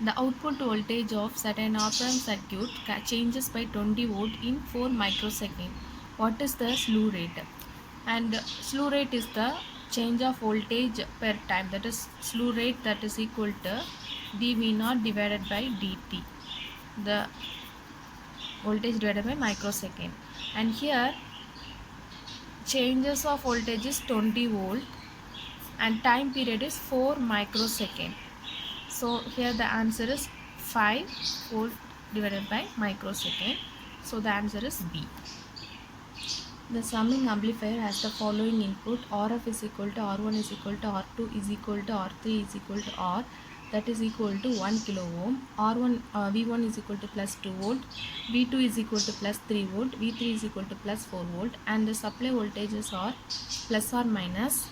The output voltage of certain op-amp circuit changes by 20 volt in 4 microseconds. What is the slew rate? And slew rate is the change of voltage per time. That is slew rate, that is equal to dV0 divided by dt. The voltage divided by microsecond. And here changes of voltage is 20 volt and time period is 4 microsecond. So here the answer is 5 volt divided by microsecond. So the answer is B. The summing amplifier has the following input: RF is equal to R1 is equal to R2 is equal to R3 is equal to R, that is equal to 1 kilo ohm. R1 V1 is equal to plus 2 volt, V2 is equal to plus 3 volt, V3 is equal to plus 4 volt, and the supply voltages are plus or minus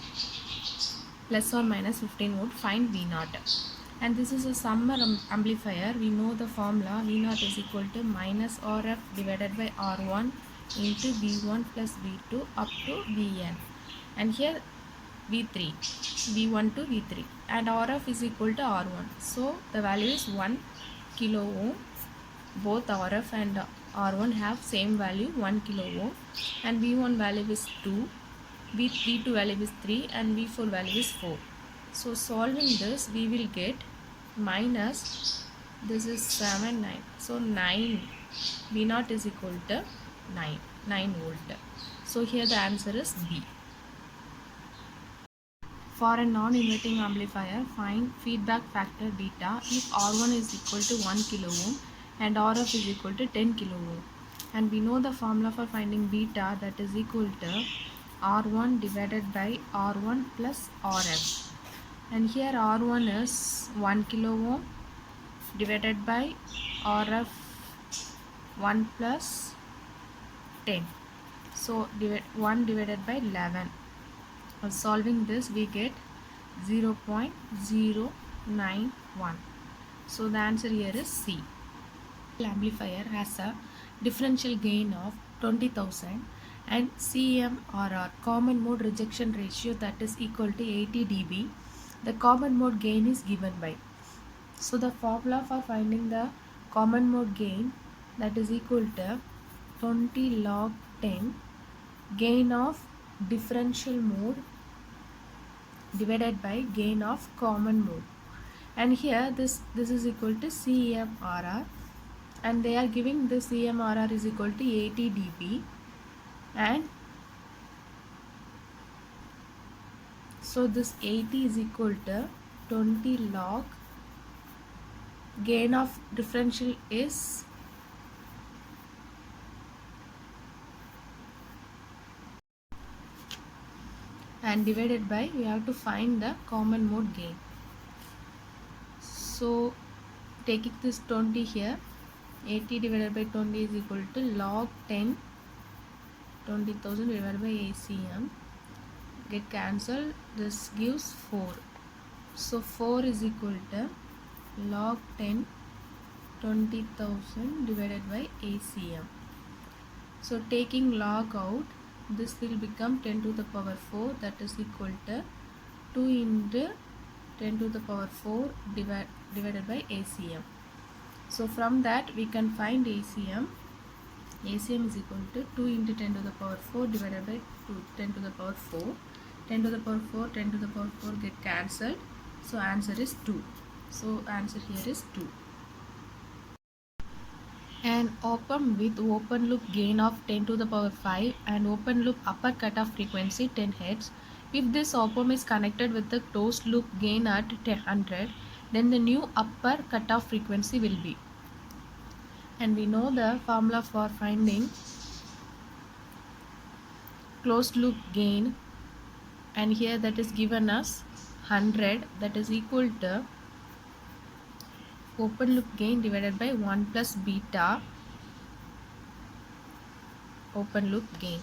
15 volt. Find V0. And this is a summer amplifier. We know the formula: V0 is equal to minus RF divided by R1 into V1 plus V2 up to Vn, and here V3, V1 to V3, and RF is equal to R1. So the value is 1 kilo ohm. Both RF and R1 have same value, 1 kilo ohm, and V1 value is 2, V2 value is 3, and V4 value is 4. So solving this, we will get minus, this is 7, 9. So 9, V0 is equal to 9 volt. So here the answer is B. For a non-inverting amplifier, find feedback factor beta if R1 is equal to 1 kilo ohm and RF is equal to 10 kilo ohm. And we know the formula for finding beta, that is equal to R1 divided by R1 plus RF. And here R1 is 1 kilo ohm divided by RF 1 plus 10. So 1 divided by 11. Solving this, we get 0.091. So the answer here is C. Amplifier has a differential gain of 20,000 and CMRR, common mode rejection ratio, that is equal to 80 dB. The common mode gain is given by. So the formula for finding the common mode gain, that is equal to 20 log 10 gain of differential mode divided by gain of common mode, and here this is equal to CMRR, and they are giving the CMRR is equal to 80 dB, and so this 80 is equal to 20 log gain of differential is and divided by, we have to find the common mode gain. So taking this 20 here, 80 divided by 20 is equal to log 10, 20,000 divided by ACM, get cancelled, this gives 4. So 4 is equal to log 10, 20,000 divided by ACM. So taking log out, this will become 10 to the power 4, that is equal to 2 into 10 to the power 4 divided by ACM. So from that we can find ACM. ACM is equal to 2 into 10 to the power 4 divided by 10 to the power 4. 10 to the power 4, 10 to the power 4 get cancelled. So answer is 2. So answer here is 2. An op-amp with open loop gain of 10 to the power 5 and open loop upper cutoff frequency 10 Hz. If this op-amp is connected with the closed loop gain at 100, then the new upper cutoff frequency will be. And we know the formula for finding closed loop gain, and here that is given as 100, that is equal to open loop gain divided by 1 plus beta open loop gain.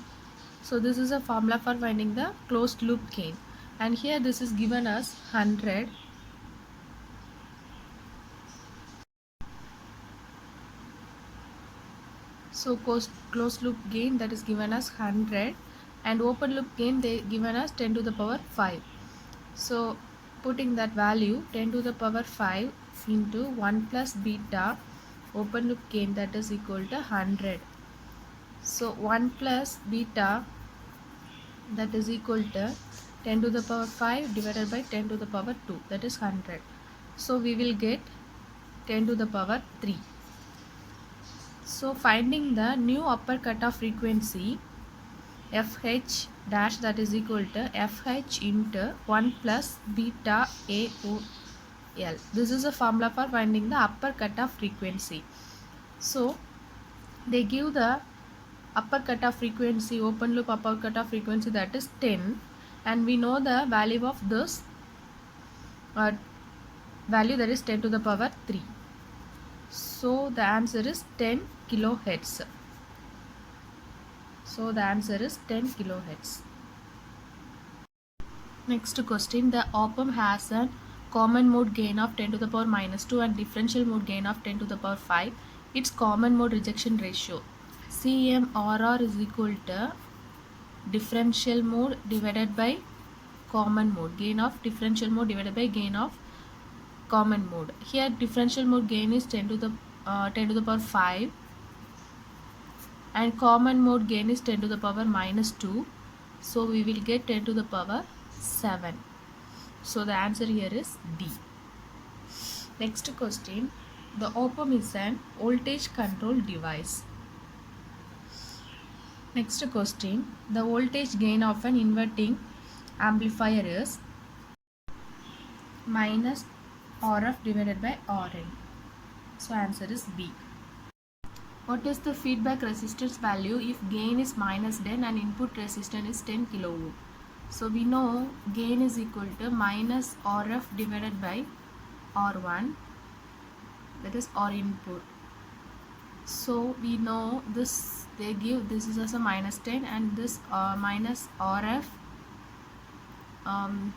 So this is a formula for finding the closed loop gain, and here this is given as 100. So closed loop gain, that is given as 100, and open loop gain they given as 10 to the power 5. So putting that value 10 to the power 5 into 1 plus beta open loop gain, that is equal to 100. So 1 plus beta, that is equal to 10 to the power 5 divided by 10 to the power 2, that is 100. So we will get 10 to the power 3. So finding the new upper cutoff frequency fh dash, that is equal to fh into 1 plus beta AOL. This is a formula for finding the upper cutoff frequency. So they give the upper cutoff frequency, open loop upper cutoff frequency, that is 10, and we know the value of this value, that is 10 to the power 3. So the answer is 10 kilohertz. So the answer is 10 kilohertz. Next question, the op-amp has a common mode gain of 10 to the power minus 2 and differential mode gain of 10 to the power 5. Its common mode rejection ratio CMRR is equal to differential mode divided by common mode, gain of differential mode divided by gain of common mode. Here differential mode gain is 10 to the power 5 and common mode gain is 10 to the power minus 2. So we will get 10 to the power 7. So the answer here is D. Next question, the op-amp is an voltage control device. Next question, the voltage gain of an inverting amplifier is minus RF divided by RL. So answer is B. What is the feedback resistance value if gain is minus 10 and input resistance is 10 kilo ohm? So we know gain is equal to minus RF divided by R1, that is R input. So we know this, they give this is also minus 10 and this minus RF and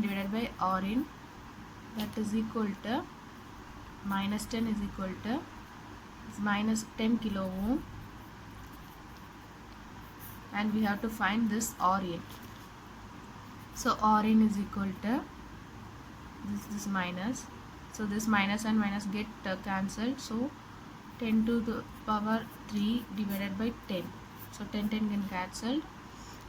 divided by R in, that is equal to minus 10 is equal to minus 10 kilo ohm, and we have to find this R in. So R in is equal to this minus, so this minus and minus get cancelled, so 10 to the power 3 divided by 10, so 10 can cancelled,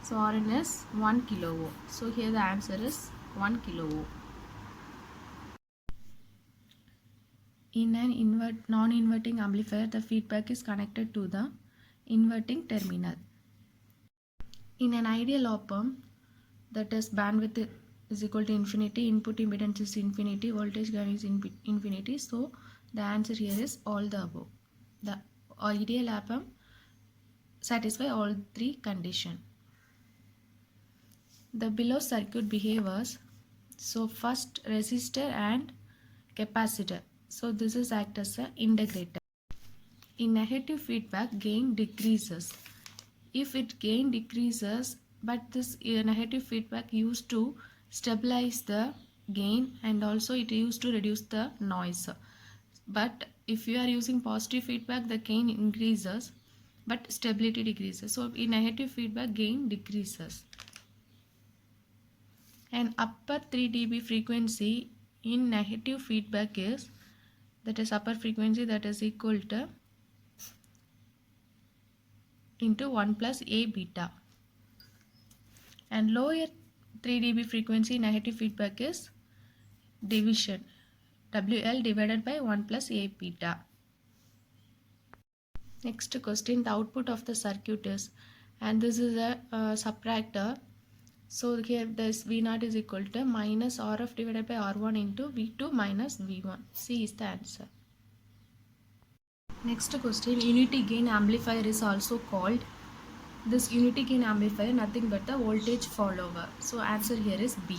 so R in is 1 kilo ohm. So here the answer is 1 kilo ohm. In an non-inverting amplifier, the feedback is connected to the inverting terminal. In an ideal op-amp, that is bandwidth is equal to infinity, input impedance is infinity, voltage gain is infinity. So the answer here is all the above. The ideal op-amp satisfy all three conditions. The below circuit behaves. So first resistor and capacitor. So this is act as an integrator. In negative feedback, gain decreases. If it gain decreases, but this negative feedback used to stabilize the gain and also it used to reduce the noise. But if you are using positive feedback, the gain increases but stability decreases. So in negative feedback, gain decreases. And upper 3 dB frequency in negative feedback is, that is upper frequency, that is equal to into 1 plus A beta. And lower 3 dB frequency negative feedback is division, WL divided by 1 plus A beta. Next question, the output of the circuit is, and this is a subtractor. So here this V0 is equal to minus RF divided by R1 into V2 minus V1. C is the answer. Next question, unity gain amplifier is also called. This unity gain amplifier nothing but the voltage follower. So answer here is B.